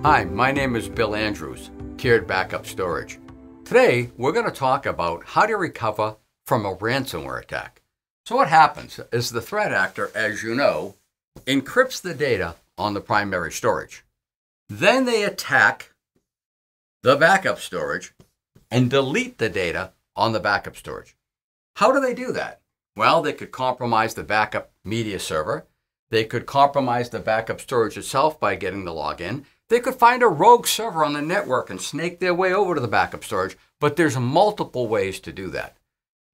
Hi, my name is Bill Andrews, Tiered Backup Storage. Today, we're going to talk about how to recover from a ransomware attack. So what happens is the threat actor, as you know, encrypts the data on the primary storage. Then they attack the backup storage and delete the data on the backup storage. How do they do that? Well, they could compromise the backup media server. They could compromise the backup storage itself by getting the login. They could find a rogue server on the network and snake their way over to the backup storage, but there's multiple ways to do that.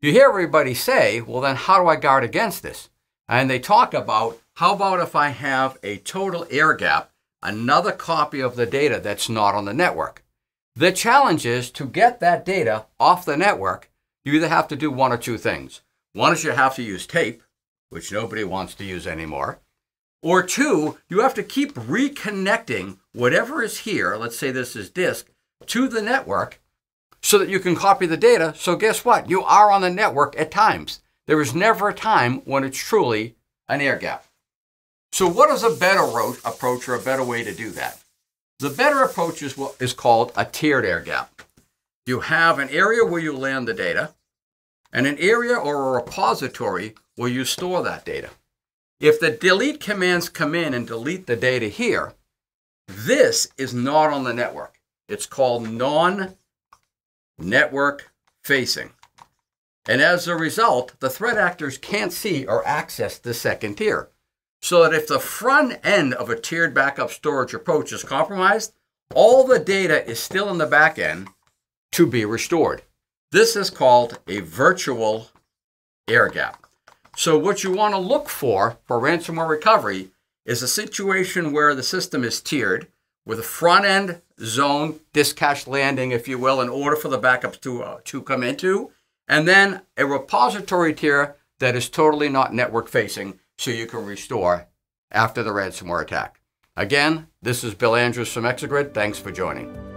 You hear everybody say, well, then how do I guard against this? And they talk about, how about if I have a total air gap, another copy of the data that's not on the network? The challenge is to get that data off the network, you either have to do one or two things. One is you have to use tape, which nobody wants to use anymore. Or two, you have to keep reconnecting whatever is here, let's say this is disk, to the network so that you can copy the data. So guess what? You are on the network at times. There is never a time when it's truly an air gap. So what is a better approach or a better way to do that? The better approach is what is called a tiered air gap. You have an area where you land the data and an area or a repository where you store that data. If the delete commands come in and delete the data here, this is not on the network. It's called non-network facing. And as a result, the threat actors can't see or access the second tier. So that if the front end of a tiered backup storage approach is compromised, all the data is still in the back end to be restored. This is called a virtual air gap. So what you want to look for ransomware recovery is a situation where the system is tiered with a front end zone, disk cache landing, if you will, in order for the backups to come into, and then a repository tier that is totally not network facing so you can restore after the ransomware attack. Again, this is Bill Andrews from ExaGrid. Thanks for joining.